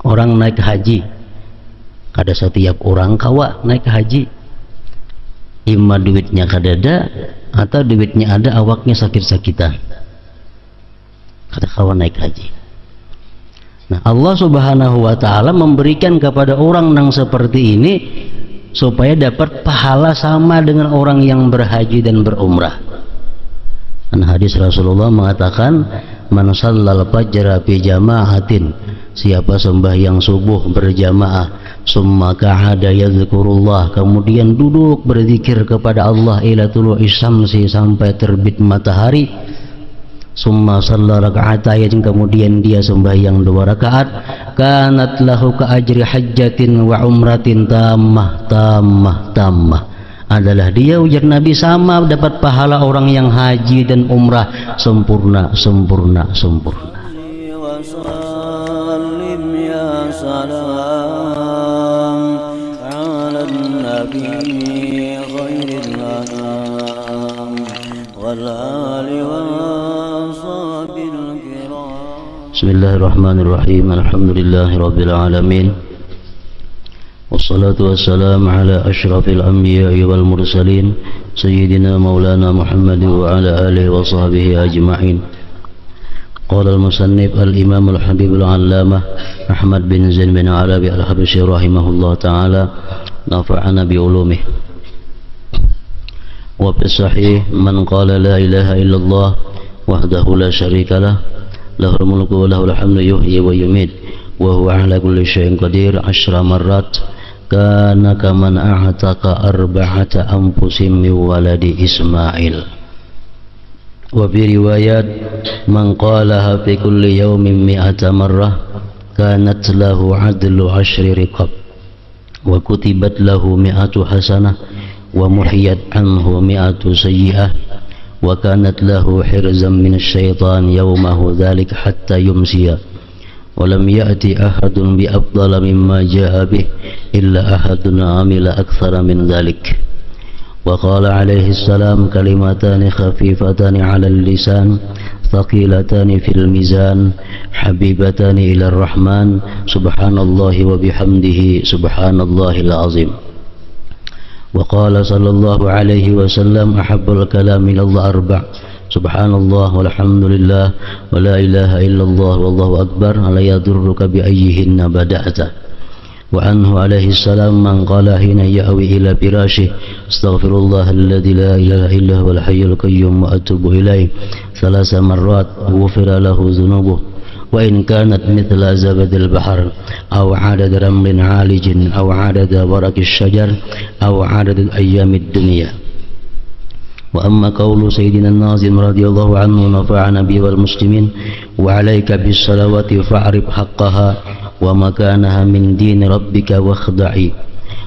orang naik haji, kada setiap orang kawa naik haji, imma duitnya kadada atau duitnya ada awaknya sakit-sakitan, kada kawa naik haji. Nah, Allah Subhanahu wa taala memberikan kepada orang yang seperti ini supaya dapat pahala sama dengan orang yang berhaji dan berumrah. Dan hadis Rasulullah mengatakan, man shallal fajra fi jama'atin, siapa sembahyang subuh berjamaah, summa qa'ada yadhkurullah, kemudian duduk berzikir kepada Allah ila tulu'i syamsi, sampai terbit matahari, summa shalla raka'atayn, kemudian dia sembahyang 2 rakaat, kanat lahu ka ajri hajjatin wa umratin tammah, adalah dia, ujar Nabi, sama dapat pahala orang yang haji dan umrah sempurna. Bismillahirrahmanirrahim. Alhamdulillahirabbil alamin. Wassalatu wassalamu ala asyrafil anbiya'i wal mursalin sayyidina maulana Muhammad wa ala alihi wa sahbihi ajma'in. Qala al-musannif al-imam al-habib al-allamah Ahmad bin Zain bin Arabi al-Habsyi rahimahullah ta'ala, nafa'ana bi ulumih. Wa fi sahih, man qala la ilaha illallah wahdahu la syarika lah, lahul mulku wa lahul hamdu yuhyi wa yumiit wa huwa ala kulli syai'in qadir 10 marrat, kana kaman a'taqa 4 anfusin min waladi Ismail. Wa fi riwayat, man qalaha fi kulli yawmin 100 marrah kanat lahu 'adlu 10 riqab wa kutibat lahu 100 hasanah wa muhiyat anhu 100 sayyi'ah wa kanat lahu hirzan min asy-syaitan yawmahu dzalik hatta yumsiya. ولم يأتي أحد بأفضل مما جاء به إلا أحد عمل أكثر من ذلك. وقال عليه السلام كلمتان خفيفتان على اللسان ثقيلتان في الميزان حبيبتان إلى الرحمن سبحان الله وبحمده سبحان الله العظيم. وقال صلى الله عليه وسلم أحب الكلام إلى الله 4: subhanallah walhamdulillah wa la ilaha illallah wallahu akbar, la yadurruka bi ayyihinna bada'ta. Wa anhu alaihi salam, man qala hina ya'wi ila firashih astaghfirullah alladzi la ilaha illa huwal hayyul qayyum wa atubu ilaih 3 marrat ghufira lahu dhunubuh wa in kanat mithla zabadil bahr aw 'adad ramlin 'alijin aw 'adad waraqish shajar aw 'adad ayyamid dunya. Wa amma qawlu sayyidina an-nazim radhiyallahu anhu, nafa'ana bi wal muslimin wa 'alaika bis salawati fa'rif haqqaha wa makanaha min din rabbika wakhda'i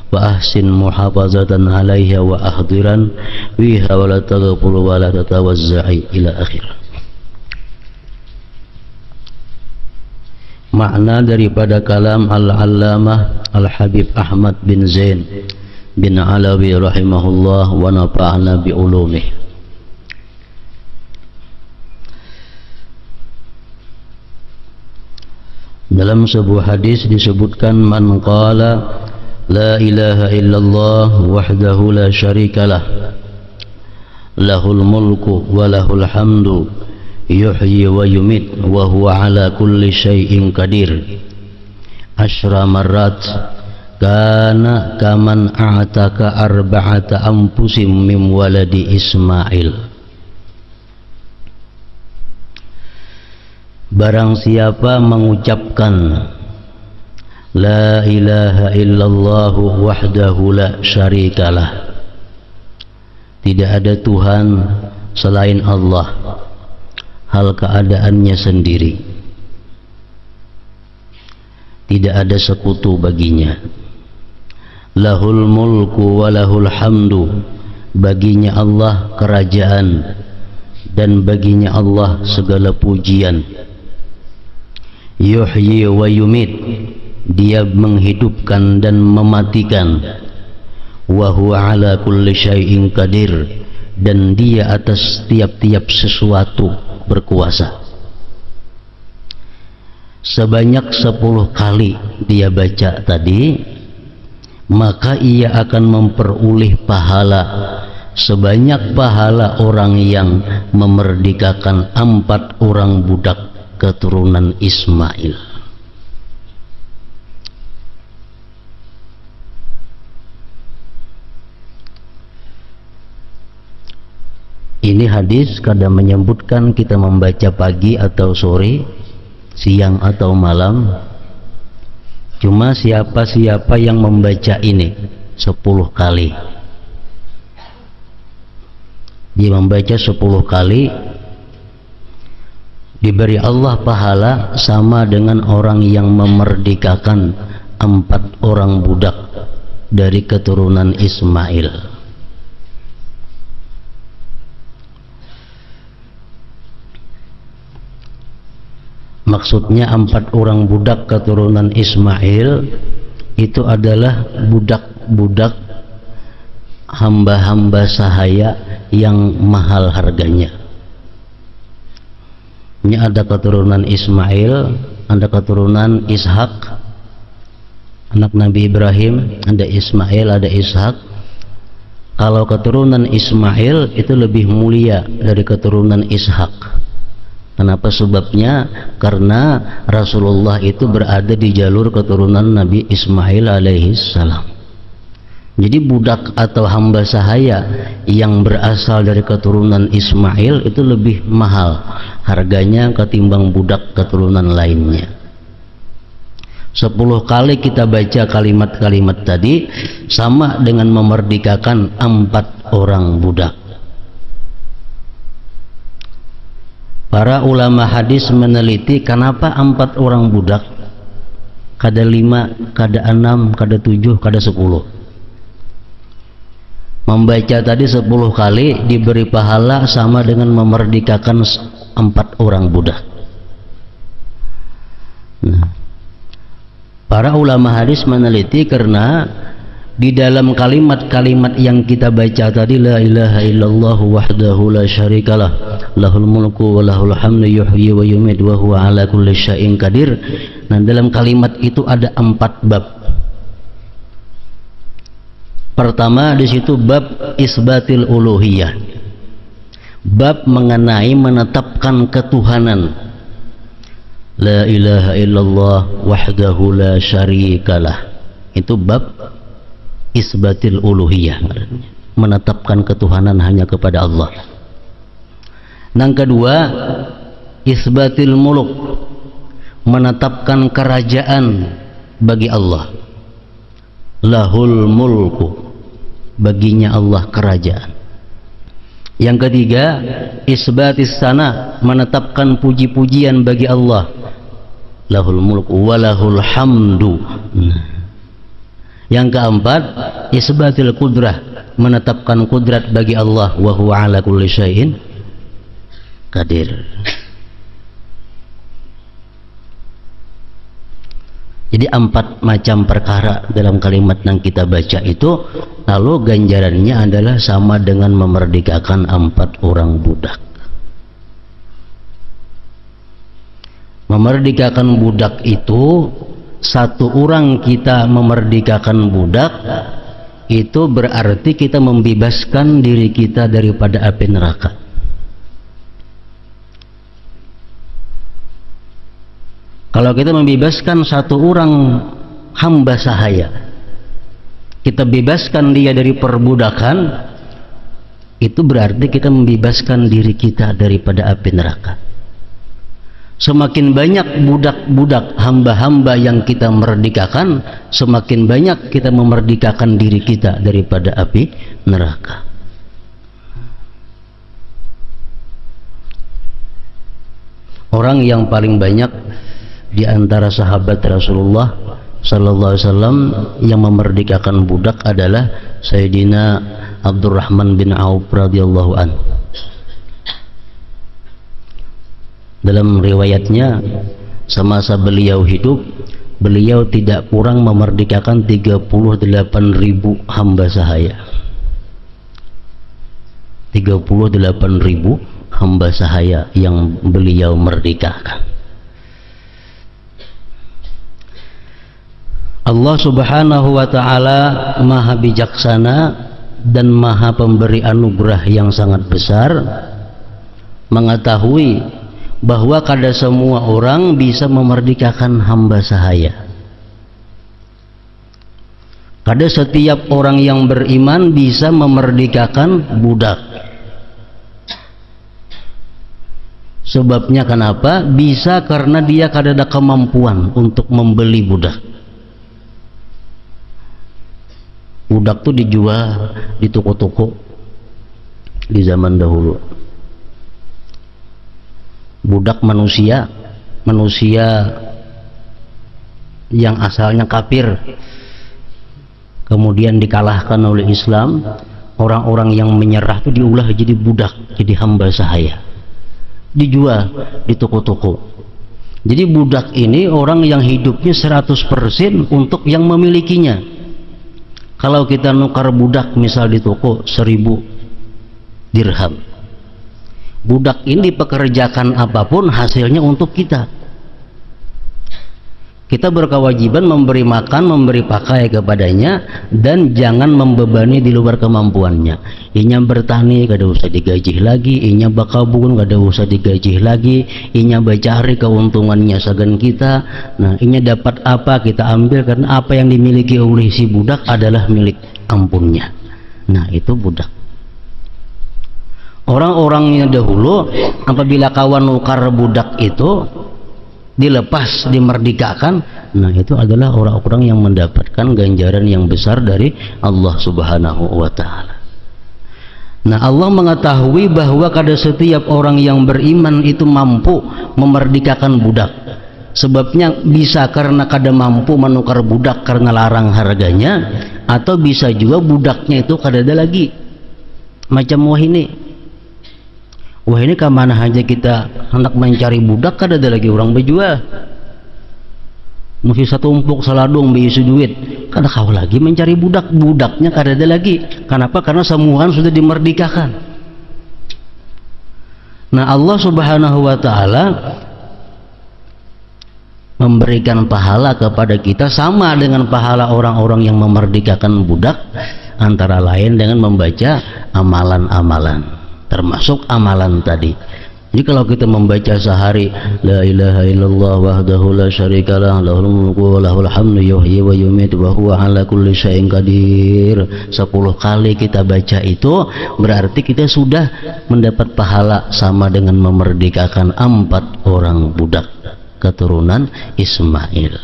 wa ahsin muhafazatan 'alaiha wa ahdiran fiha wa la taghfur wa la tatawazza'i ila akhir. Makna daripada kalam al-allamah al-habib Ahmad bin Zain bin Alawi rahimahullah wa nafa'ana bi ulumih. Dalam sebuah hadis disebutkan, man qala la ilaha illallah wahdahu la syarikalah lahul mulku wa lahul hamdu yuhyi wa yumit wa huwa ala kulli syai'in qadir 10 marrat kana kaman a'taka 4 anfusin min waladi Ismail. Barang siapa mengucapkan la ilaha illallah wahdahu la syarikalah, tidak ada Tuhan selain Allah, hal keadaannya sendiri, tidak ada sekutu baginya. Lahul mulku wa lahul hamdu, baginya Allah kerajaan dan baginya Allah segala pujian. Yuhyi wa yumit, dia menghidupkan dan mematikan. Wa huwa ala kulli syai'in qadir, dan dia atas tiap-tiap sesuatu berkuasa. sebanyak 10 kali dia baca tadi, maka ia akan memperoleh pahala sebanyak pahala orang yang memerdekakan 4 orang budak keturunan Ismail. Ini hadis kadang menyebutkan kita membaca pagi atau sore, siang atau malam. Cuma siapa-siapa yang membaca ini 10 kali, dia membaca 10 kali, diberi Allah pahala sama dengan orang yang memerdekakan 4 orang budak dari keturunan Ismail. Maksudnya 4 orang budak keturunan Ismail itu adalah budak-budak hamba-hamba sahaya yang mahal harganya. Ini ada keturunan Ismail, ada keturunan Ishak, anak Nabi Ibrahim, ada Ismail, ada Ishak. Kalau keturunan Ismail itu lebih mulia dari keturunan Ishak. Kenapa sebabnya? Karena Rasulullah itu berada di jalur keturunan Nabi Ismail alaihi salam. Jadi budak atau hamba sahaya yang berasal dari keturunan Ismail itu lebih mahal harganya ketimbang budak keturunan lainnya. 10 kali kita baca kalimat-kalimat tadi sama dengan memerdekakan 4 orang budak. Para ulama hadis meneliti kenapa 4 orang budak, kada 5, kada 6, kada 7, kada 10. Membaca tadi 10 kali diberi pahala sama dengan memerdekakan 4 orang budak. Nah, para ulama hadis meneliti karena di dalam kalimat-kalimat yang kita baca tadi, la ilaha illallah wahdahu la syarikalah lahul mulku wa lahul hamdu yuhyi wa yumiitu wa huwa ala kulli syai'in qadir. Nah, dalam kalimat itu ada 4 bab. Pertama di situ bab isbatil uluhiyah, bab mengenai menetapkan ketuhanan. La ilaha illallah wahdahu la syarikalah, itu bab isbatil uluhiyah, menetapkan ketuhanan hanya kepada Allah. Yang kedua isbatil muluk, menetapkan kerajaan bagi Allah. Lahul mulku, baginya Allah kerajaan. Yang ketiga isbatis sana, menetapkan puji-pujian bagi Allah. Lahul mulku walahul hamdu. Yang keempat isbatil kudrah, menetapkan kudrat bagi Allah, wa huwa ala kulli syai'in qadir. Jadi 4 macam perkara dalam kalimat yang kita baca itu, lalu ganjarannya adalah sama dengan memerdekakan 4 orang budak. Memerdekakan budak itu, 1 orang kita memerdekakan budak itu berarti kita membebaskan diri kita daripada api neraka. Kalau kita membebaskan 1 orang hamba sahaya, kita bebaskan dia dari perbudakan, itu berarti kita membebaskan diri kita daripada api neraka. Semakin banyak budak-budak hamba-hamba yang kita merdekakan, semakin banyak kita memerdekakan diri kita daripada api neraka. Orang yang paling banyak di antara sahabat Rasulullah sallallahu alaihi wasallam yang memerdekakan budak adalah Sayyidina Abdurrahman bin Auf radhiyallahu anhu. Dalam riwayatnya, semasa beliau hidup, beliau tidak kurang memerdekakan 38.000 hamba sahaya. 38.000 hamba sahaya yang beliau merdekakan. Allah Subhanahu wa ta'ala maha bijaksana dan maha pemberi anugerah yang sangat besar, mengetahui bahwa kada semua orang bisa memerdekakan hamba sahaya. Kada setiap orang yang beriman bisa memerdekakan budak. Sebabnya kenapa? Bisa karena dia kada ada kemampuan untuk membeli budak. Budak tuh dijual di toko-toko di zaman dahulu. Budak manusia yang asalnya kafir, kemudian dikalahkan oleh Islam. Orang-orang yang menyerah itu diulah jadi budak, jadi hamba sahaya, dijual di toko-toko. Jadi budak ini orang yang hidupnya 100% untuk yang memilikinya. Kalau kita nukar budak misal di toko 1000 dirham, budak ini dipekerjakan apapun hasilnya untuk kita. Kita berkewajiban memberi makan, memberi pakai kepadanya, dan jangan membebani di luar kemampuannya. Inya bertani kada usah digaji lagi, inya bakabun kada usah digaji lagi, inya bacari keuntungannya sagan kita. Nah, inya dapat apa kita ambil, karena apa yang dimiliki oleh si budak adalah milik ampunnya. Nah, itu budak. Orang-orangnya dahulu apabila kawan nukar budak itu dilepas, dimerdekakan, nah itu adalah orang-orang yang mendapatkan ganjaran yang besar dari Allah Subhanahu wa ta'ala. Nah, Allah mengetahui bahwa kada setiap orang yang beriman itu mampu memerdekakan budak. Sebabnya bisa karena kada mampu menukar budak karena larang harganya, atau bisa juga budaknya itu kada ada lagi. Macam wah ini kemana aja kita hendak mencari budak, kada ada lagi orang berjual. Mesti satu umpuk saladung berisi duit, kada kau lagi mencari budak, budaknya kada ada lagi. Kenapa? Karena semua sudah dimerdekakan. Nah, Allah Subhanahu wa ta'ala memberikan pahala kepada kita sama dengan pahala orang-orang yang memerdekakan budak, antara lain dengan membaca amalan-amalan, termasuk amalan tadi. Jadi kalau kita membaca sehari la ilaha illallah wahdahu la syarikalah lahul mulku wa lahul hamdu yuhyi wa yumiitu wa huwa ala kulli syai'in qadir, 10 kali kita baca itu berarti kita sudah mendapat pahala sama dengan memerdekakan 4 orang budak keturunan Ismail.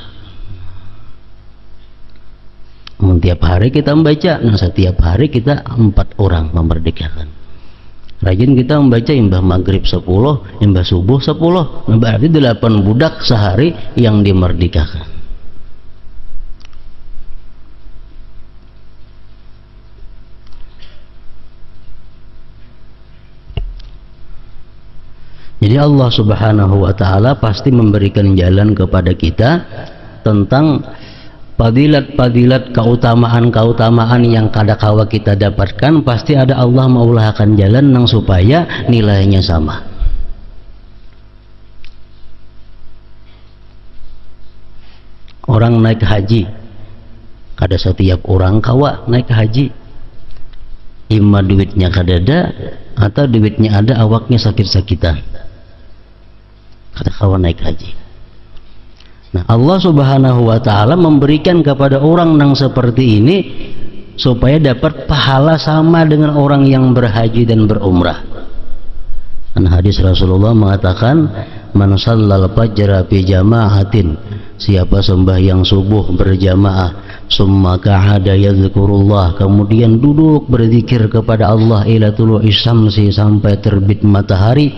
Tiap hari kita membaca, nah setiap hari kita 4 orang memerdekakan. Rajin kita membaca imbah maghrib 10, imbah subuh 10, nah berarti 8 budak sehari yang dimerdekakan. Jadi Allah Subhanahu wa ta'ala pasti memberikan jalan kepada kita tentang padilat-padilat, keutamaan-keutamaan yang kadakawa kita dapatkan. Pasti ada Allah maulahkan jalan nang supaya nilainya sama. Orang naik haji, kada setiap orang kawa naik haji. Ima duitnya kada ada, atau duitnya ada awaknya sakit-sakitan, kada kawa naik haji. Nah, Allah Subhanahu wa ta'ala memberikan kepada orang yang seperti ini supaya dapat pahala sama dengan orang yang berhaji dan berumrah. Dan hadis Rasulullah mengatakan, man shallal fajra fi jama'atin, siapa sembahyang subuh berjamaah, summa qa'ada yadhkurullah, kemudian duduk berzikir kepada Allah ila tulu'is syamsi, sampai terbit matahari,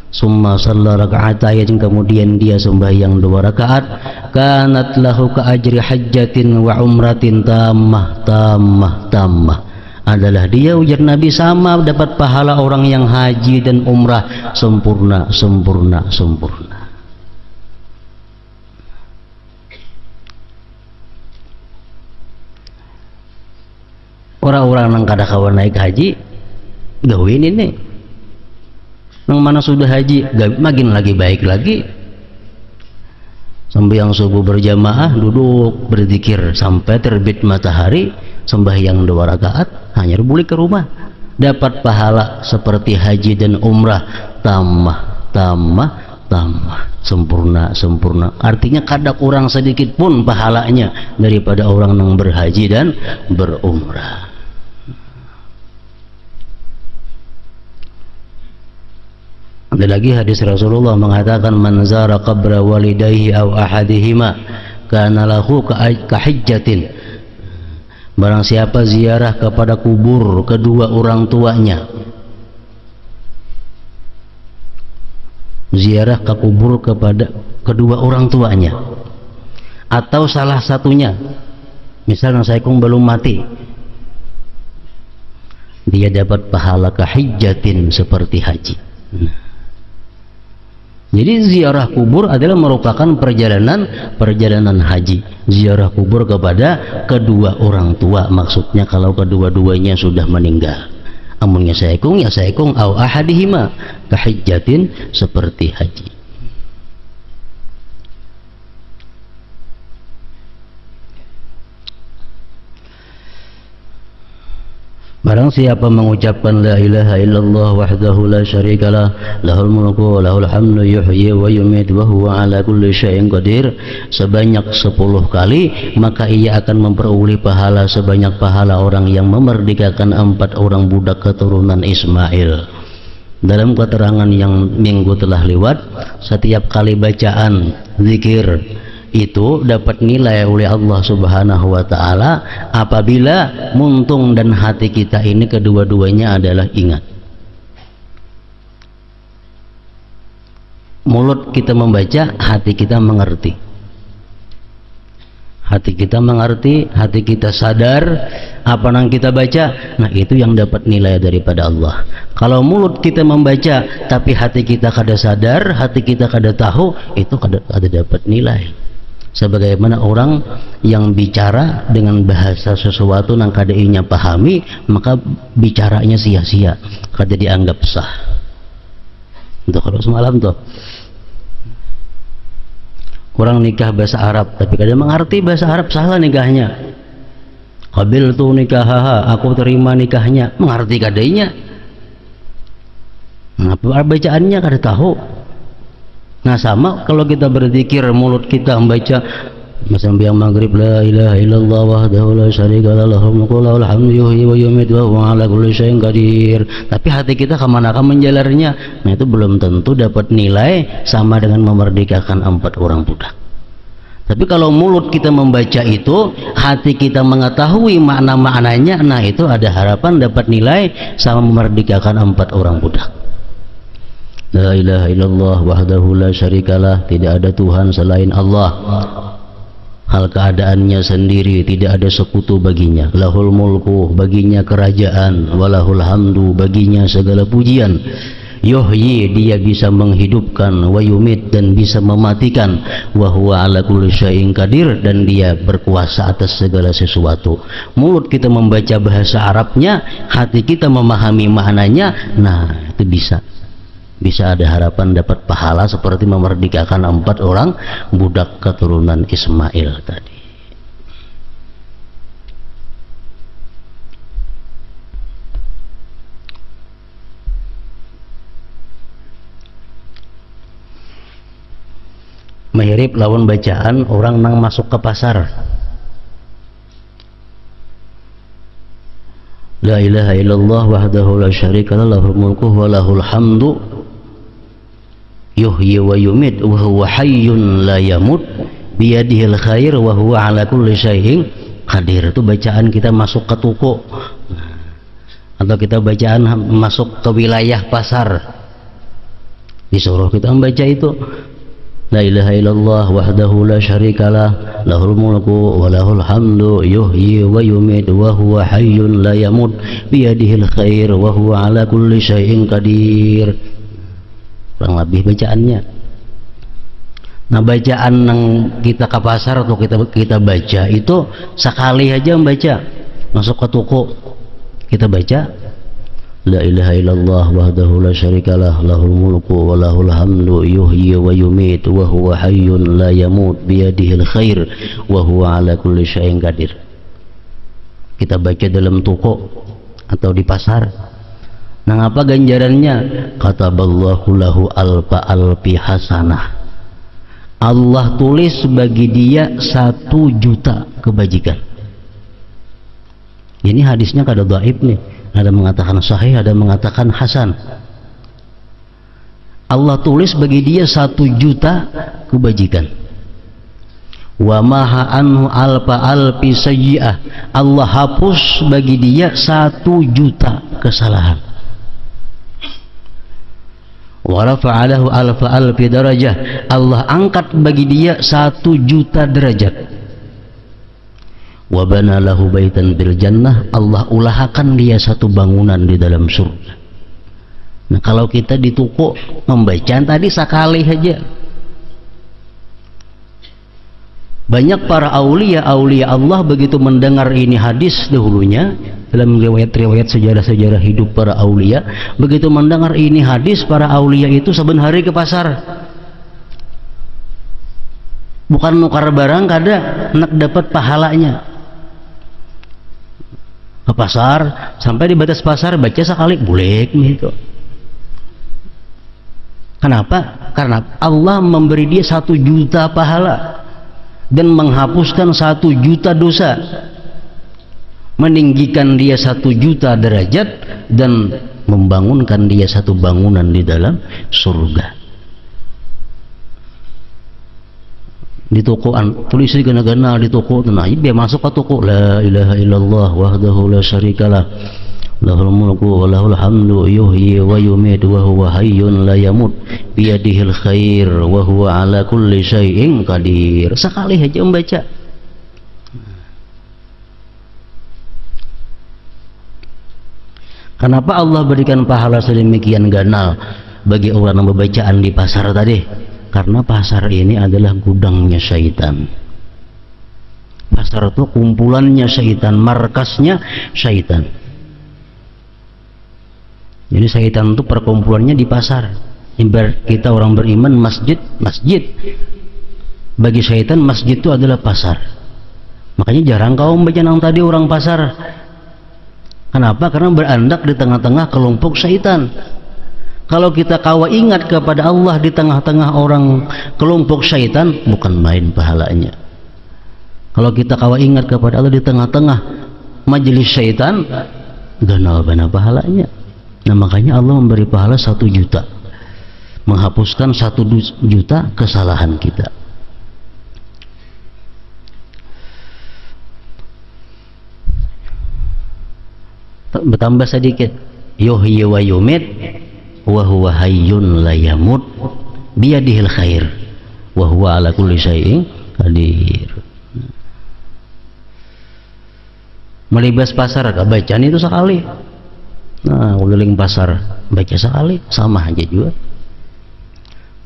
summa shalla raka'atayn, kemudian dia sembahyang 2 rakaat, kanat lahu ka ajri hajjatin wa umratin tammah, adalah dia, ujar Nabi, sama dapat pahala orang yang haji dan umrah sempurna. Orang-orang yang kada kawan naik haji gawin ini, yang mana sudah haji makin lagi baik lagi. Sembahyang subuh berjamaah, duduk berzikir sampai terbit matahari, sembahyang 2 rakaat, hanya balik ke rumah, dapat pahala seperti haji dan umrah, tambah, sempurna. Artinya kada kurang sedikit pun pahalanya daripada orang yang berhaji dan berumrah. Ada lagi hadis Rasulullah mengatakan, man zara qabra walidayhi aw ahadihima kana lahu kahijjatin. Barang siapa ziarah kepada kubur kedua orang tuanya, ziarah ke kubur kepada kedua orang tuanya atau salah satunya, misalnya Saikung belum mati, dia dapat pahala kahijjatin seperti haji. Jadi ziarah kubur adalah merupakan perjalanan haji. Ziarah kubur kepada kedua orang tua, maksudnya kalau kedua-duanya sudah meninggal. Amunnya Saikung au ahadihima kahijjatin seperti haji. Barang siapa mengucapkan la ilaha illallah wahdahu la syarikalah, lahul mulku wa lahul hamdu yuhyi wa yumiit wa huwa ala kulli syai'in qadir sebanyak 10 kali, maka ia akan memperoleh pahala sebanyak pahala orang yang memerdekakan 4 orang budak keturunan Ismail. Dalam keterangan yang minggu telah lewat, setiap kali bacaan zikir itu dapat nilai oleh Allah Subhanahu wa ta'ala apabila muntung dan hati kita ini kedua-duanya adalah ingat. Mulut kita membaca, hati kita mengerti. Hati kita mengerti, hati kita sadar apa yang kita baca, nah itu yang dapat nilai daripada Allah. Kalau mulut kita membaca tapi hati kita kada sadar, hati kita kada tahu, itu kada dapat nilai. Sebagaimana orang yang bicara dengan bahasa sesuatu yang kada inya pahami, maka bicaranya sia-sia, kada dianggap sah. Itu kalau semalam tuh orang nikah bahasa Arab tapi kada mengerti bahasa Arab, salah nikahnya. Qabil tu nikahaha, aku terima nikahnya, mengerti kadainya. Apa bacaannya kada tahu. Nah sama kalau kita berzikir, mulut kita membaca sembahyang maghrib la ilaha illallah wahdahu la syarikalah lahul mulku wa lahul hamdu yuhyi wa yumiit wa huwa ala kulli syai'in qadir, tapi hati kita kemana menjalarnya, nah itu belum tentu dapat nilai sama dengan memerdekakan 4 orang budak. Tapi kalau mulut kita membaca itu, hati kita mengetahui makna-maknanya, nah itu ada harapan dapat nilai sama memerdekakan 4 orang budak. La ilaha illallah wahdahu la syarikalah, tidak ada Tuhan selain Allah, hal keadaannya sendiri, tidak ada sekutu baginya. Lahul mulku, baginya kerajaan, walahul hamdu, baginya segala pujian. Yuhyi, dia bisa menghidupkan, wa yumit, dan bisa mematikan, wa huwa ala kulli syai'in qadir, dan dia berkuasa atas segala sesuatu. Mulut kita membaca bahasa Arabnya, hati kita memahami maknanya, nah itu bisa ada harapan dapat pahala seperti memerdekakan 4 orang budak keturunan Ismail tadi. Mirip lawan bacaan orang nang masuk ke pasar. La ilaha illallah wahdahu la syarikalah lahul mulku wa lahul hamdu yuhyi wa yumiit wa huwa hayyun la yamut biyadihil khair wa huwa ala kulli syai'in qadir. Itu bacaan kita masuk ke toko, atau kita bacaan masuk ke wilayah pasar, disuruh kita membaca itu la ilaha illallah wahdahu la syarikalah lahul mulku wa lahul hamdu yuhyi wa yumiit wa huwa hayyun la yamut biyadihil khair wa huwa ala kulli syai'in qadir. Kurang lebih bacaannya. Nah bacaan yang kita ke pasar atau kita baca itu sekali aja membaca, masuk ke toko kita baca la ilaha illallah wahdahu la syarikalah lahul mulku wa lahul hamdu yuhyi wa yumitu wa huwa hayyun la yamut biyadihil khair wa huwa ala kulli syai'in qadir. Kita baca dalam toko atau di pasar. Nah, apa ganjarannya? Kataballahu lahu alfi hasanah. Allah tulis bagi dia 1 juta kebajikan. Ini hadisnya kada dhaif nih. Ada mengatakan sahih, ada mengatakan hasan. Allah tulis bagi dia 1 juta kebajikan. Wa maha anhu alfi sayyi'ah. Allah hapus bagi dia 1 juta kesalahan. Wa rafa'alahu alfi darajah. Allah angkat bagi dia 1 juta derajat. Wa bana lahu baitan bil jannah. Allah ulahakan dia 1 bangunan di dalam surga. Nah, kalau kita di toko membaca tadi sekali saja. Banyak para aulia Allah begitu mendengar ini hadis dahulunya dalam riwayat-riwayat sejarah-sejarah hidup para aulia, begitu mendengar ini hadis para aulia itu saben hari ke pasar. Bukan nukar barang kada, nak dapat pahalanya. Ke pasar, sampai di batas pasar baca sekali boleh gitu. Kenapa? Karena Allah memberi dia 1 juta pahala dan menghapuskan 1 juta dosa, meninggikan dia 1 juta derajat dan membangunkan dia 1 bangunan di dalam surga. Di toko tulis di gana-gana di toko, nah biar masuk ke toko, la ilaha illallah wahdahu la syarikalah lahul mulku wa lahul hamdu yuhyi wa yumitu wa huwa hayyun la yamut biyadihil khair wa huwa ala kulli syai'in qadir. Sekali aja membaca. Kenapa Allah berikan pahala sedemikian ganal bagi orang yang membacaan di pasar tadi? Karena pasar ini adalah gudangnya syaitan. Pasar itu kumpulannya syaitan, markasnya syaitan. Jadi syaitan itu perkumpulannya di pasar. Ibarat kita orang beriman masjid. Bagi syaitan masjid itu adalah pasar. Makanya jarang kau membaca nang tadi orang pasar. Kenapa? Karena berandak di tengah-tengah kelompok syaitan. Kalau kita kawa ingat kepada Allah di tengah-tengah orang kelompok syaitan, bukan main pahalanya. Kalau kita kawa ingat kepada Allah di tengah-tengah majelis syaitan, ganal bana pahalanya. Nah, makanya Allah memberi pahala 1 juta, menghapuskan 1 juta kesalahan kita. Bertambah sedikit, yuhyi wa yumit wa huwa hayyun la yamut biyadihil khair wa huwa ala kulli syai'in qadir. Melibas pasar bacaan itu sekali. Nah, keliling pasar baca sekali, sama aja juga.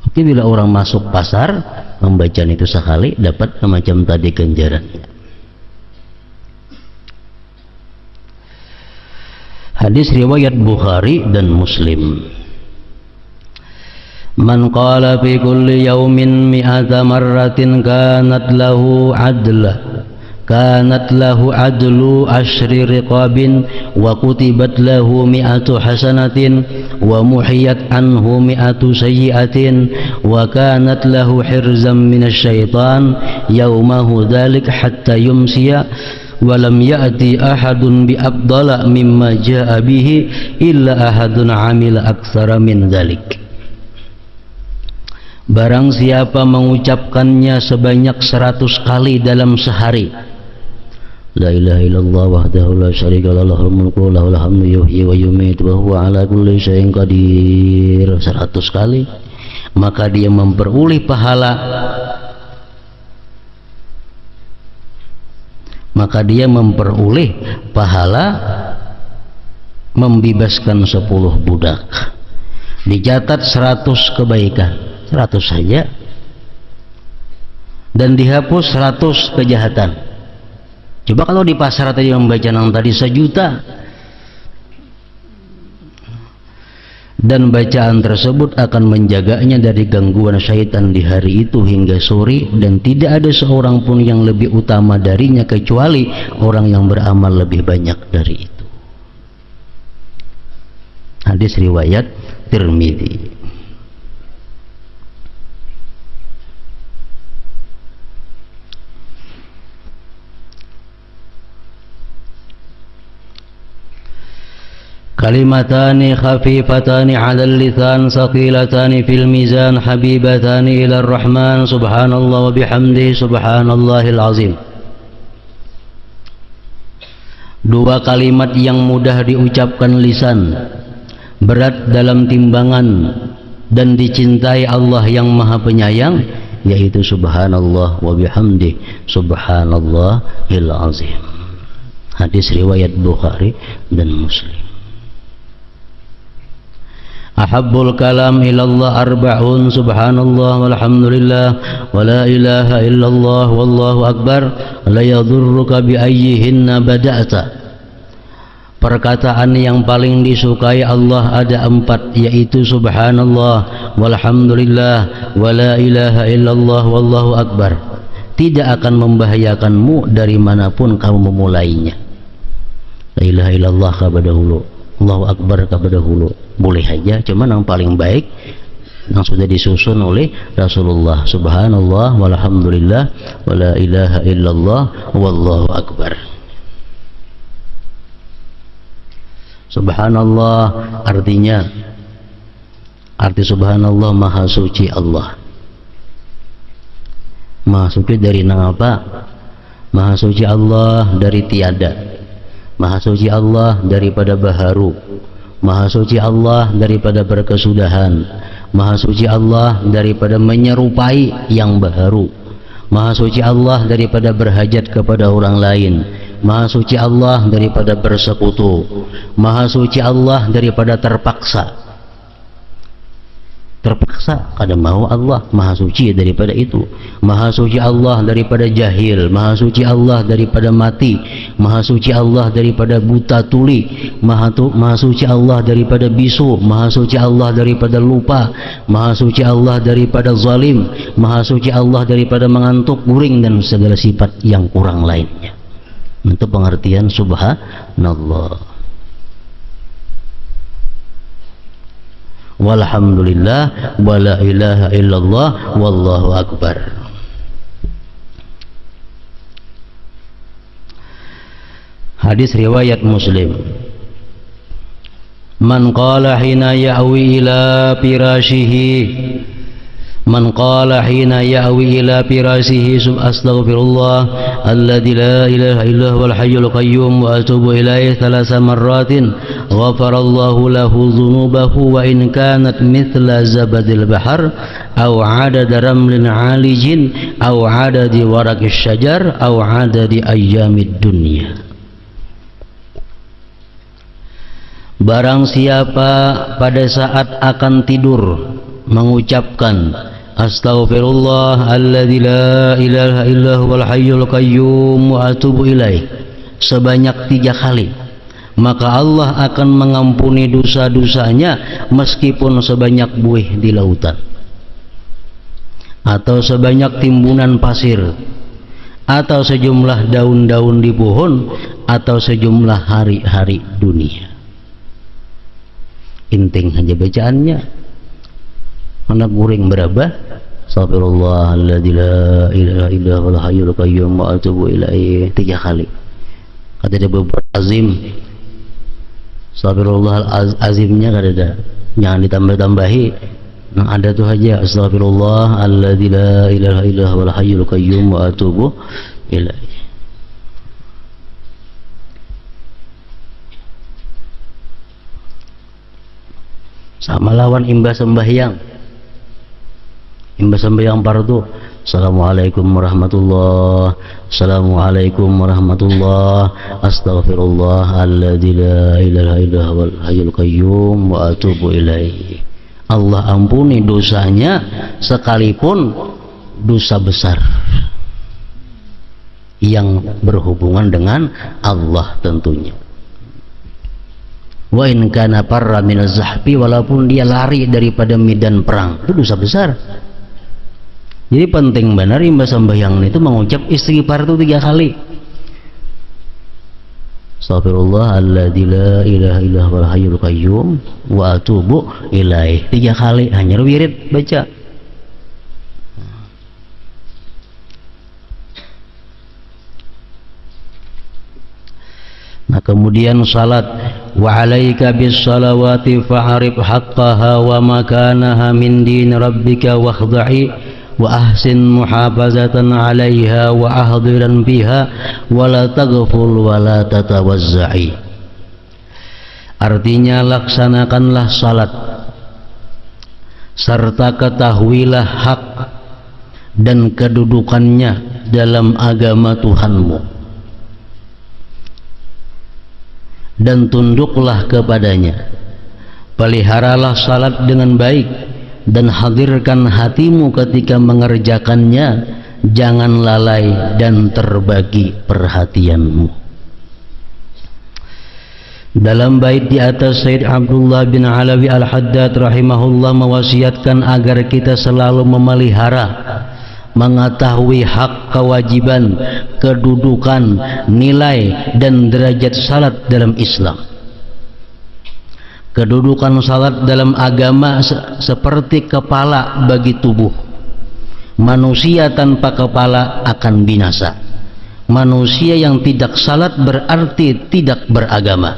Oke, bila orang masuk pasar membaca itu sekali dapat semacam tadi ganjarannya. Hadis riwayat Bukhari dan Muslim. Man qala fi kulli yawmin mi'ata marratin kanat lahu adlu ashri riqabin wa kutibat lahu mi'atu hasanatin wa muhiyat anhu mi'atu sayyi'atin wa kanat lahu hirzam minasyaitan yawmahu dhalik hatta yumsiya walam ya'ti ahadun bi afdala mimma ja'a bihi illa ahadun amila aktsara min dhalik. Barang siapa mengucapkannya sebanyak 100 kali dalam sehari, la ilaha illallah wahdahu la syarikalah lahul mulku wa lahul hamdu yuhyi wa yumitu wa huwa ala kulli syai'in qadir 100 kali, maka dia memperoleh pahala membebaskan 10 budak. Dicatat 100 kebaikan, 100 saja, dan dihapus 100 kejahatan. Coba kalau di pasar tadi membaca nang tadi 1 juta, dan bacaan tersebut akan menjaganya dari gangguan syaitan di hari itu hingga sore, dan tidak ada seorang pun yang lebih utama darinya kecuali orang yang beramal lebih banyak dari itu. Hadis riwayat Tirmidzi. Kalimatani khafifatani 'alal lisan saqilatani fil mizan habibatani ila ar-rahman subhanallah wa bihamdihi subhanallahil azim. Dua kalimat yang mudah diucapkan lisan, berat dalam timbangan, dan dicintai Allah yang Maha Penyayang, yaitu subhanallah wa bihamdihi subhanallahil azim. Hadis riwayat Bukhari dan Muslim. Ahabbul kalam ilallah arba'un subhanallah walhamdulillah wa la ilaha illallah wallahu akbar la yadurruka bi ayyihinna bada'ta. Perkataan yang paling disukai Allah ada 4, yaitu subhanallah walhamdulillah wa la ilaha illallah wallahu akbar. Tidak akan membahayakanmu dari manapun kamu memulainya. La ilaha illallah kepada hulu, Allahu akbar kepada hulu boleh aja, cuman yang paling baik yang sudah disusun oleh Rasulullah, subhanallah walhamdulillah wa la ilaha illallah wallahu akbar. Subhanallah arti subhanallah maha suci Allah. Maha suci dari apa? Maha suci Allah dari tiada, maha suci Allah daripada baharu, maha suci Allah daripada berkesudahan, maha suci Allah daripada menyerupai yang baharu, maha suci Allah daripada berhajat kepada orang lain, maha suci Allah daripada bersekutu, maha suci Allah daripada terpaksa kada mau Allah, maha suci daripada itu. Maha suci Allah daripada jahil, maha suci Allah daripada mati, maha suci Allah daripada buta tuli, maha suci Allah daripada bisu, maha suci Allah daripada lupa, maha suci Allah daripada zalim, maha suci Allah daripada mengantuk, guring, dan segala sifat yang kurang lainnya. Untuk pengertian subhanallah. Walhamdulillah wa la ilaha illallah wallahu akbar. Hadis riwayat Muslim. Man qala hina ya'wi ila firashihi Man qala hina ya'wi ila firashihi astaghfirullah alladzi la ilaha illa huwal hayyul qayyum wa atubu ilaihi 3 marratin ghafarallahu lahu dhunubahu wa in kanat mithla zabadil bahar aw 'adada ramlin 'alijin aw 'adadi waraqis syajar aw 'adadi ayyamid dunya. Barang siapa pada saat akan tidur mengucapkan astaghfirullah alladzi la ilaha illa huwal hayyul qayyum wa atubu ilaih sebanyak 3 kali, maka Allah akan mengampuni dosa-dosanya meskipun sebanyak buih di lautan, atau sebanyak timbunan pasir, atau sejumlah daun-daun di pohon, atau sejumlah hari-hari dunia. Inting aja bacaannya. Anak guring berapa? Astagfirullahaladzim la ilaha illa huwal hayyul qayyum wa atubu ilaihi 3 kali. Kata dia beberapa azim. Astagfirullahalazimnya kada ada. Jangan ditambah-tambahi. Nah, ada tuh aja astagfirullahaladzim la ilaha illa huwal hayyul qayyum wa atubu ilaihi. Sama lawan imbas sembahyang. Imbas sembahyang fardu, assalamualaikum warahmatullah, assalamualaikum warahmatullah, astaghfirullahalladzi la ilaha illa huwal hayyul qayyum wa atubu ilaihi. Allah ampuni dosanya sekalipun dosa besar yang berhubungan dengan Allah tentunya. Wa in kana parra minaz zahfi, walaupun dia lari daripada medan perang, itu dosa besar. Jadi penting benar imba sembahyang itu mengucap istighfar itu 3 kali. Astaghfirullahalladzi la ilaha illa huwal hayyul qayyum wa atubu ilaih, 3 kali, hanya wirid baca. Nah, kemudian salat, wa alaika bis salawati fa'arif haqqaha wa makanaha min din rabbika wakhda'i wa ahsin muhafazatan 'alaiha wa ahdiran biha wa la taghful wa la tatawazza'i. Artinya, laksanakanlah salat serta ketahuilah hak dan kedudukannya dalam agama Tuhanmu, dan tunduklah kepadanya. Peliharalah salat dengan baik dan hadirkan hatimu ketika mengerjakannya, jangan lalai dan terbagi perhatianmu. Dalam bait di atas, Sayyid Abdullah bin Alawi Al-Haddad rahimahullah mewasiatkan agar kita selalu memelihara, mengetahui hak, kewajiban, kedudukan, nilai dan derajat salat dalam Islam. Kedudukan salat dalam agama seperti kepala bagi tubuh. Manusia tanpa kepala akan binasa. Manusia yang tidak salat berarti tidak beragama,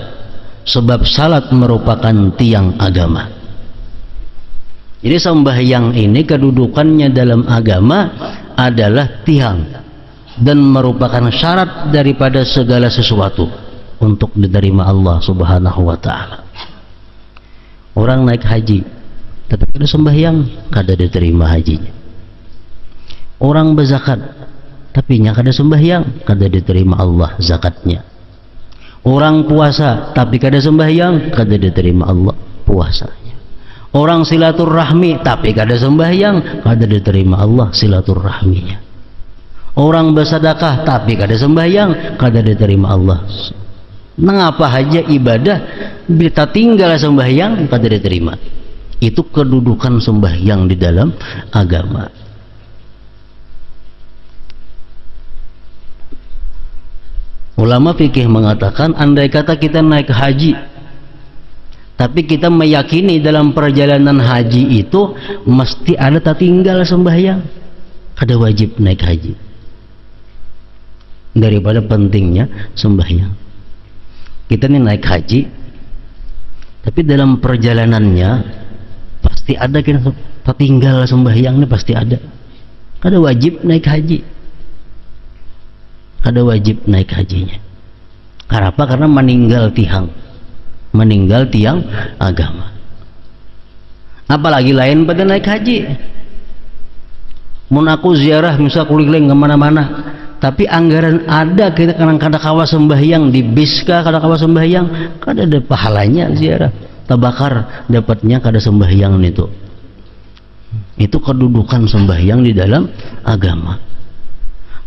sebab salat merupakan tiang agama. Jadi sembahyang ini kedudukannya dalam agama adalah tiang dan merupakan syarat daripada segala sesuatu untuk diterima Allah Subhanahu wa taala. Orang naik haji tapi kada sembahyang, kada diterima hajinya. Orang berzakat tapi nya kada sembahyang, kada diterima Allah zakatnya. Orang puasa tapi kada sembahyang, kada diterima Allah puasanya. Orang silaturahmi tapi kada sembahyang, kada diterima Allah silaturahminya. Orang bersedekah tapi kada sembahyang, kada diterima Allah. Mengapa aja ibadah kita tinggal sembahyang kada diterima? Itu kedudukan sembahyang di dalam agama. Ulama fikih mengatakan, andai kata kita naik haji tapi kita meyakini dalam perjalanan haji itu mesti ada tertinggal sembahyang, kada wajib naik haji daripada pentingnya sembahyang. Kita ini naik haji tapi dalam perjalanannya pasti ada kita tertinggal sembahyang, ini pasti ada, kada wajib naik haji, kada wajib naik hajinya. Kenapa? Karena meninggal tiang agama. Apalagi lain pada naik haji. Mun aku ziarah misal kuliling kemana-mana, tapi anggaran ada kita kadang-kadang kawa sembahyang di bis kah, kadang kawa sembahyang, kada ada pahalanya ziarah. Tabakar dapatnya kada sembahyang itu. Itu kedudukan sembahyang di dalam agama.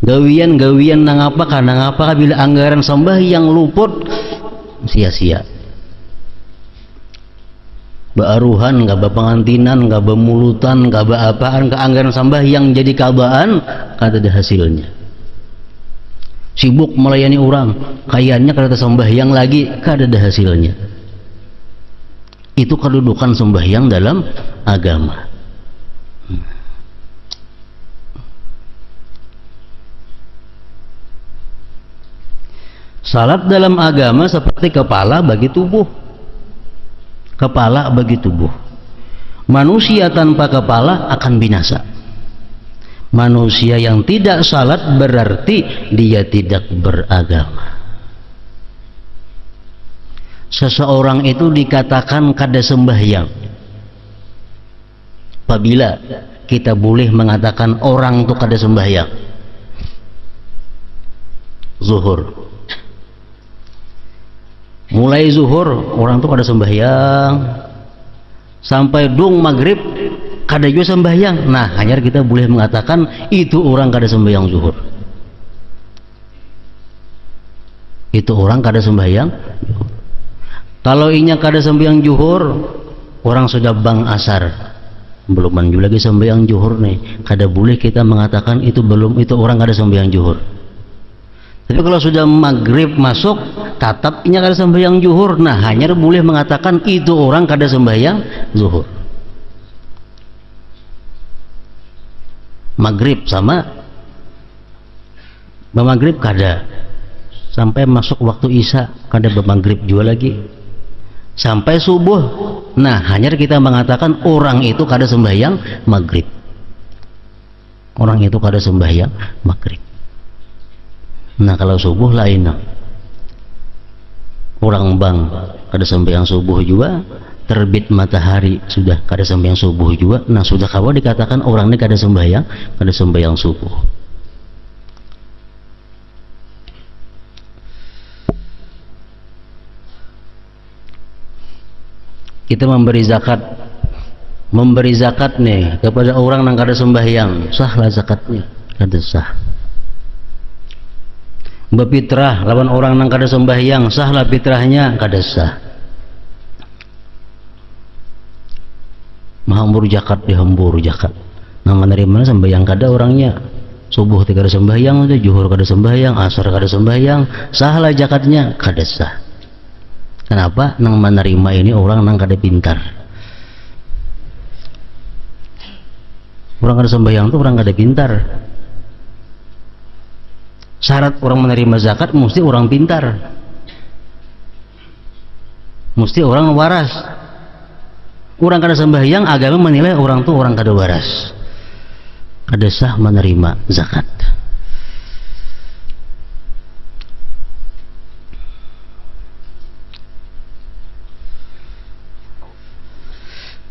Gawian nang apa bila anggaran sembahyang luput, sia-sia. Baaruhan, gak pengantinan, gak mulutan, gak apaan, ke anggaran sembahyang jadi kabaan, kada ada hasilnya. Sibuk melayani orang, kayaknya kada ada sembahyang lagi, kada ada hasilnya. Itu kedudukan sembahyang dalam agama. Salat dalam agama seperti kepala bagi tubuh. Kepala bagi tubuh. Manusia tanpa kepala akan binasa. Manusia yang tidak salat berarti dia tidak beragama. Seseorang itu dikatakan kada sembahyang apabila kita boleh mengatakan orang itu kada sembahyang. Zuhur, mulai zuhur orang tuh kada sembahyang sampai dung maghrib kada juga sembahyang. Nah, hanya kita boleh mengatakan itu orang kada sembahyang zuhur, itu orang kada sembahyang. Kalau inya kada sembahyang zuhur, orang sudah bang asar, belum maju lagi sembahyang zuhur nih, kada boleh kita mengatakan itu orang kada sembahyang zuhur. Tapi kalau sudah maghrib masuk, tatap inya kada sembahyang zuhur, nah hanya boleh mengatakan itu orang kada sembahyang zuhur. Maghrib sama maghrib kada, sampai masuk waktu isya kada maghrib juga lagi, sampai subuh, nah hanya kita mengatakan orang itu kada sembahyang maghrib, orang itu kada sembahyang maghrib. Nah kalau subuh lain, orang bang kada sembahyang subuh juga, terbit matahari sudah kada sembahyang subuh juga, nah sudah kawa dikatakan orang ini kada sembahyang subuh. Kita memberi zakat nih kepada orang yang kada sembahyang, sahlah zakatnya, kada sah. Berfitrah lawan orang yang kada sembahyang, sahlah fitrahnya, kada sah. Mahambur zakat dihambur zakat, nah menerima sembahyang kada orangnya, subuh kada sembahyang, zuhur kada sembahyang, asar kada sembahyang, sahlah zakatnya, kada sah. Kenapa? Nang menerima ini orang nang kada pintar. Orang kada sembahyang itu orang kada pintar. Syarat orang menerima zakat mesti orang pintar, mesti orang waras. Orang kada sembahyang, agama menilai orang itu orang kada waras, kada sah menerima zakat.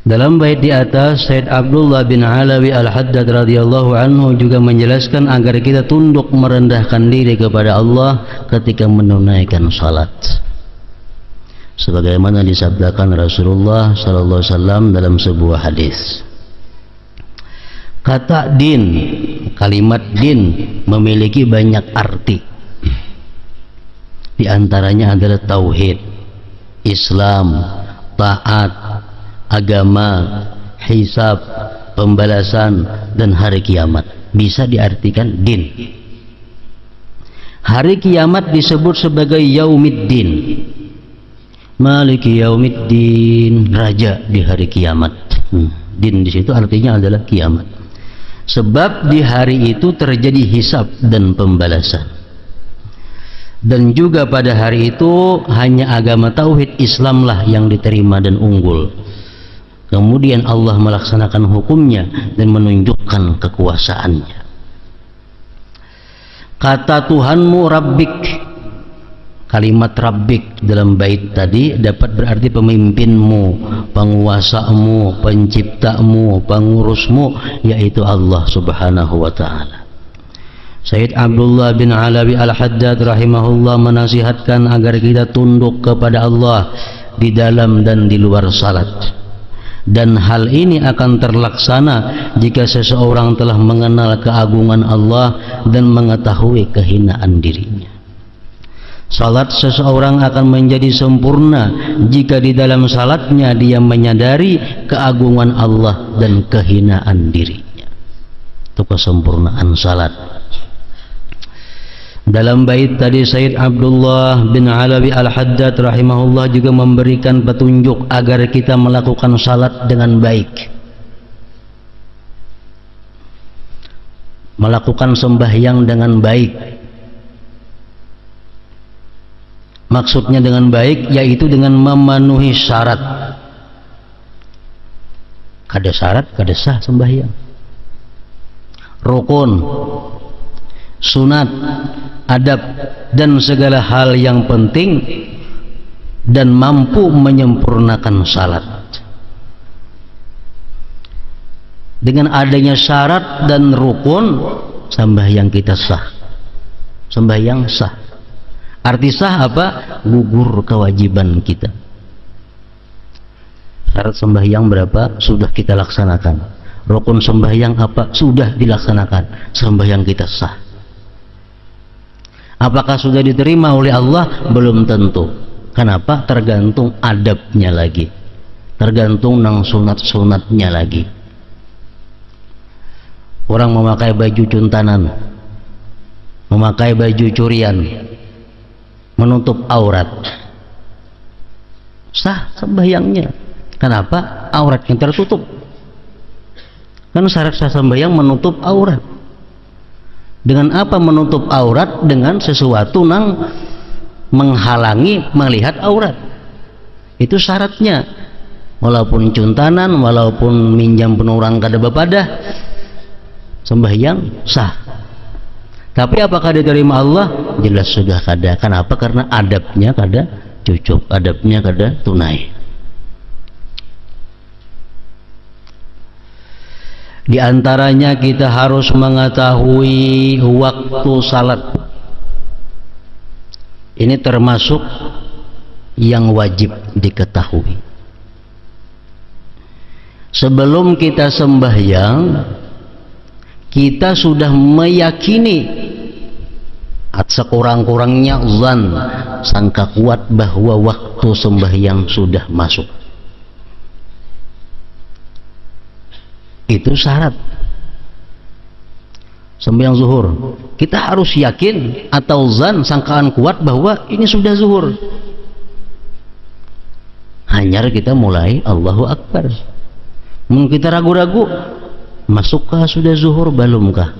Dalam bait di atas, Said Abdullah bin Alawi Al-Haddad radhiyallahu anhu juga menjelaskan agar kita tunduk merendahkan diri kepada Allah ketika menunaikan salat. Sebagaimana disabdakan Rasulullah sallallahu alaihi wasallam dalam sebuah hadis. Kata din, kalimat din memiliki banyak arti. Di antaranya adalah tauhid, Islam, taat, agama, hisab, pembalasan, dan hari kiamat. Bisa diartikan din. Hari kiamat disebut sebagai yaumiddin, maliki yaumiddin, raja di hari kiamat. Din di situ artinya adalah kiamat, sebab di hari itu terjadi hisab dan pembalasan. Dan juga pada hari itu hanya agama tauhid Islamlah yang diterima dan unggul. Kemudian Allah melaksanakan hukumnya dan menunjukkan kekuasaannya. Kata Tuhanmu Rabbik, kalimat Rabbik dalam bait tadi dapat berarti pemimpinmu, penguasamu, penciptamu, pengurusmu, yaitu Allah subhanahu wa ta'ala. Sayyid Abdullah bin Alawi Al-Haddad rahimahullah menasihatkan agar kita tunduk kepada Allah di dalam dan di luar salat. Dan hal ini akan terlaksana jika seseorang telah mengenal keagungan Allah dan mengetahui kehinaan dirinya. Salat seseorang akan menjadi sempurna jika di dalam salatnya dia menyadari keagungan Allah dan kehinaan dirinya. Itu kesempurnaan salat. Dalam bait tadi Sayyid Abdullah bin Alawi Al-Haddad rahimahullah juga memberikan petunjuk agar kita melakukan salat dengan baik, melakukan sembahyang dengan baik. Maksudnya dengan baik yaitu dengan memenuhi syarat. Kada syarat kada sah sembahyang. Rukun, sunat, adab, dan segala hal yang penting dan mampu menyempurnakan salat. Dengan adanya syarat dan rukun, sembahyang kita sah. Sembahyang sah. Arti sah apa? Gugur kewajiban kita. Syarat sembahyang berapa? Sudah kita laksanakan. Rukun sembahyang apa? Sudah dilaksanakan. Sembahyang kita sah. Apakah sudah diterima oleh Allah? Belum tentu. Kenapa? Tergantung adabnya lagi, tergantung nang sunat-sunatnya lagi. Orang memakai baju cuntanan, memakai baju curian, menutup aurat, sah sembahyangnya. Kenapa? Auratnya tertutup. Kan syarat sah sembahyang menutup aurat. Dengan apa menutup aurat? Dengan sesuatu yang menghalangi melihat aurat. Itu syaratnya. Walaupun cuntanan, walaupun minjam penurang kada bepadah, sembahyang sah. Tapi apakah diterima Allah? Jelas sudah kada. Kenapa? Karena adabnya kada cucuk, adabnya kada tunai. Di antaranya kita harus mengetahui waktu salat. Ini termasuk yang wajib diketahui. Sebelum kita sembahyang, kita sudah meyakini sekurang-kurangnya zan, sangka kuat bahwa waktu sembahyang sudah masuk. Itu syarat sembahyang zuhur. Kita harus yakin atau zan, sangkaan kuat bahwa ini sudah zuhur. Hanyar kita mulai Allahu Akbar. Mungkin kita ragu-ragu, masukkah sudah zuhur balumkah?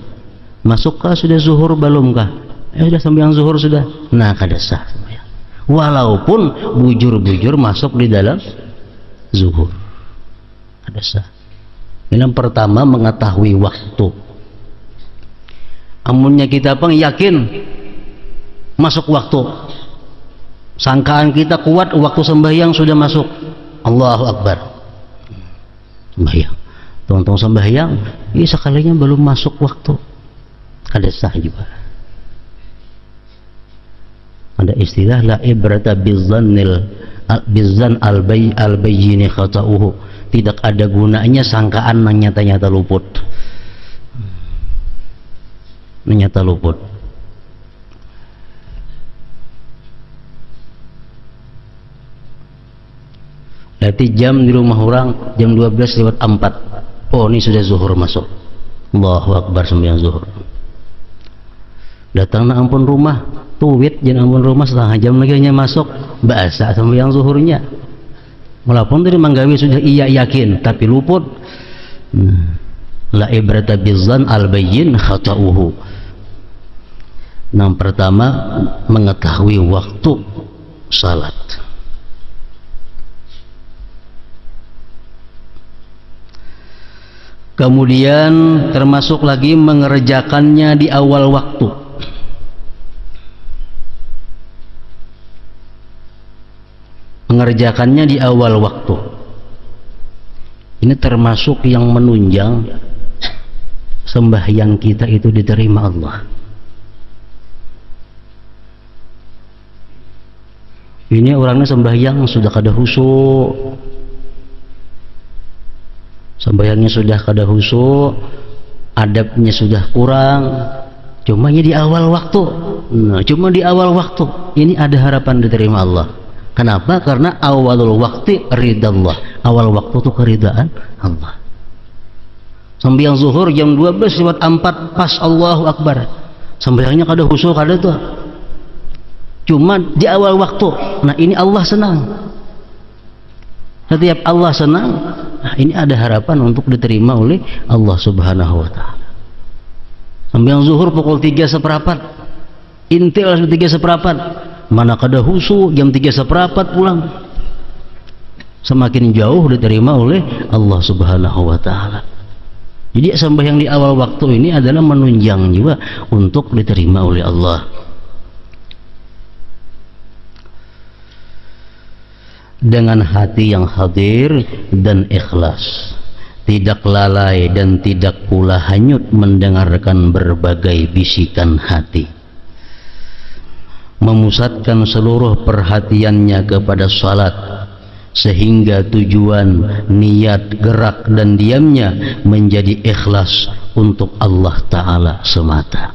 Masukkah sudah zuhur balumkah? Sudah sembahyang zuhur sudah. Nah, kada sah sembahyang. Walaupun bujur-bujur masuk di dalam zuhur, kada sah. Yang pertama mengetahui waktu. Amunnya kita yakin masuk waktu, sangkaan kita kuat waktu sembahyang sudah masuk, Allahu Akbar, sembahyang. Tong-tong sembahyang, ini sekalinya belum masuk waktu, kada sah juga. Ada istilah la ibrata bizzan al-bayyini khata'uhu. Tidak ada gunanya sangkaan yang nyata-nyata luput. Nyata luput. Berarti jam di rumah orang jam 12:04. Oh, ini sudah zuhur masuk. Allahu Akbar, sembahyang zuhur. Datang na ampun rumah, tuwit jangan ampun rumah setengah jam lagi masuk, bahasa sembahyang zuhurnya. Walaupun tadi manggawi sudah iya yakin, tapi luput. La ibrata bizzan al-bayyin khata'uhu. Yang pertama mengetahui waktu salat. Kemudian termasuk lagi mengerjakannya di awal waktu. Mengerjakannya di awal waktu. Ini termasuk yang menunjang sembahyang kita itu diterima Allah. Ini orangnya sembahyang sudah kada khusyuk, sembahyangnya sudah kada khusyuk, adabnya sudah kurang. Cuma di awal waktu. Nah, cuma di awal waktu ini ada harapan diterima Allah. Kenapa? Karena awalul waktu ridallah. Awal waktu itu keridaan Allah. Sembahyang zuhur jam 12:04 pas Allahu Akbar. Sembahyangnya kada khusyuk kada tuh. Cuma di awal waktu. Nah, ini Allah senang. Setiap Allah senang, nah ini ada harapan untuk diterima oleh Allah Subhanahu wa taala. Sembahyang zuhur pukul 3:15. Intil 3:15. Mana kada husu jam 3:15 pulang. Semakin jauh diterima oleh Allah Subhanahu wa taala. Jadi sembahyang di awal waktu ini adalah menunjang juga untuk diterima oleh Allah. Dengan hati yang hadir dan ikhlas, tidak lalai dan tidak pula hanyut mendengarkan berbagai bisikan hati, memusatkan seluruh perhatiannya kepada salat sehingga tujuan, niat, gerak dan diamnya menjadi ikhlas untuk Allah Ta'ala semata.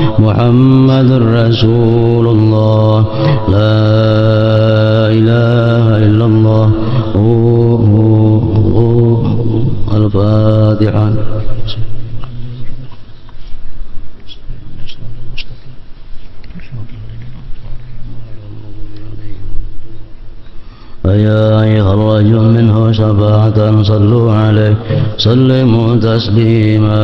محمد رسول الله لا إله إلا الله الفاتحة. فيا أيها الرجل منه شفاعة صلوا عليه سلموا تسليما.